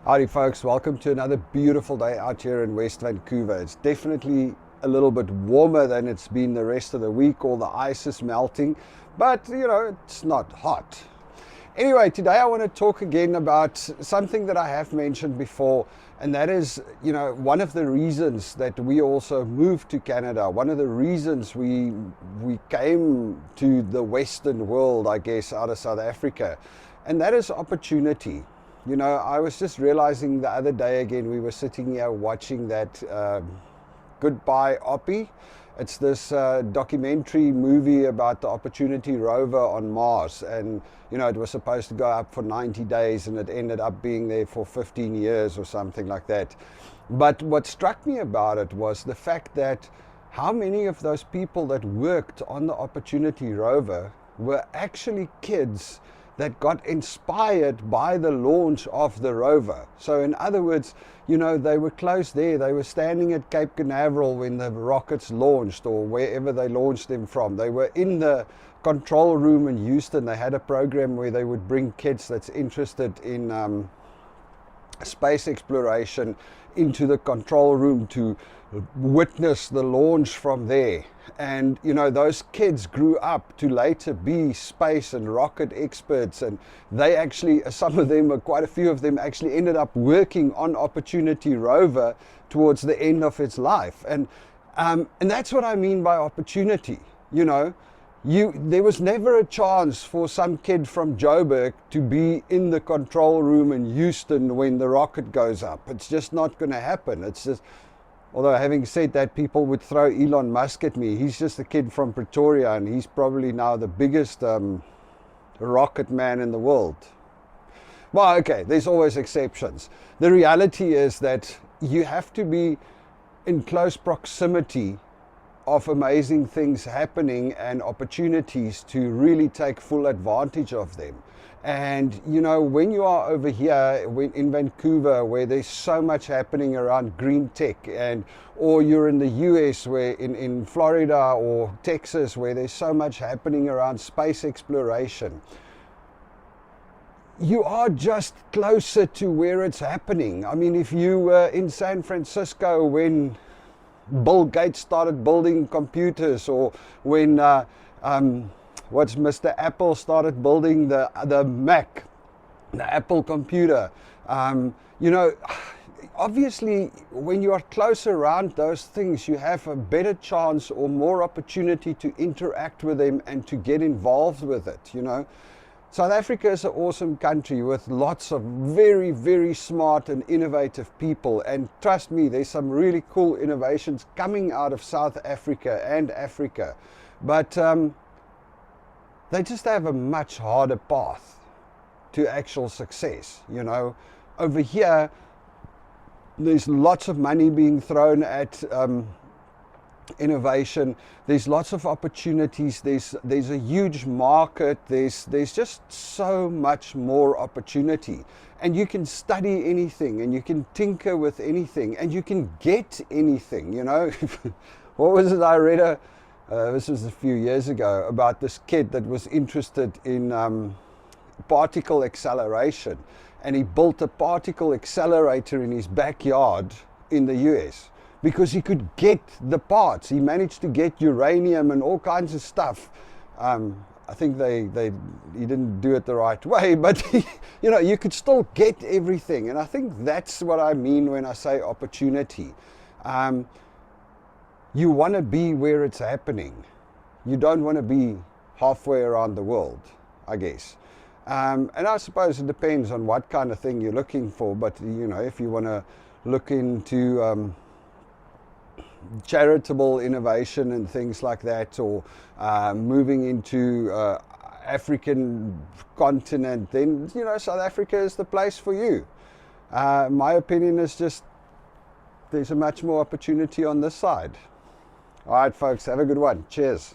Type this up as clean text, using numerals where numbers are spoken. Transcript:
Howdy folks, welcome to another beautiful day out here in West Vancouver. It's definitely a little bit warmer than it's been the rest of the week. All the ice is melting, but it's not hot. Anyway, today I want to talk again about something that I have mentioned before, and that is, one of the reasons that we also moved to Canada, one of the reasons we came to the Western world, I guess, out of South Africa, and that is opportunity. I was just realizing the other day again, we were sitting here watching that Goodbye Oppie. It's this documentary movie about the Opportunity rover on Mars, and it was supposed to go up for 90 days and it ended up being there for 15 years or something like that. But what struck me about it was the fact that how many of those people that worked on the Opportunity rover were actually kids that got inspired by the launch of the rover. So in other words, they were close there. They were standing at Cape Canaveral when the rockets launched, or wherever they launched them from. They were in the control room in Houston. They had a program where they would bring kids that's interested in space exploration into the control room to witness the launch from there. And those kids grew up to later be space and rocket experts, and they actually, quite a few of them actually ended up working on Opportunity rover towards the end of its life. And that's what I mean by opportunity. There was never a chance for some kid from Joburg to be in the control room in Houston when the rocket goes up. It's just not going to happen. It's just, although having said that, people would throw Elon Musk at me. He's just a kid from Pretoria, and he's probably now the biggest rocket man in the world. Well, okay, there's always exceptions. The reality is that you have to be in close proximity of amazing things happening and opportunities to really take full advantage of them. And when you are over here in Vancouver, where there's so much happening around green tech, or you're in the US, where in Florida or Texas, where there's so much happening around space exploration, you are just closer to where it's happening. I mean, if you were in San Francisco when Bill Gates started building computers, or when Mr. Apple started building the Mac, the Apple computer, obviously when you are close around those things, you have a better chance or more opportunity to interact with them and to get involved with it. South Africa is an awesome country with lots of very, very smart and innovative people. And trust me, there's some really cool innovations coming out of South Africa and Africa. But they just have a much harder path to actual success. Over here, there's lots of money being thrown at innovation. There's lots of opportunities. There's a huge market. There's just so much more opportunity, and you can study anything, and you can tinker with anything, and you can get anything. What was it I read? This was a few years ago, about this kid that was interested in particle acceleration, and he built a particle accelerator in his backyard in the US. Because he could get the parts. He managed to get uranium and all kinds of stuff. I think he didn't do it the right way, but you could still get everything. And I think that's what I mean when I say opportunity. You want to be where it's happening. You don't want to be halfway around the world, I guess. And I suppose it depends on what kind of thing you're looking for. But if you want to look into charitable innovation and things like that, or moving into African continent, then South Africa is the place for you. My opinion is just there's a much more opportunity on this side. All right, folks, have a good one. Cheers.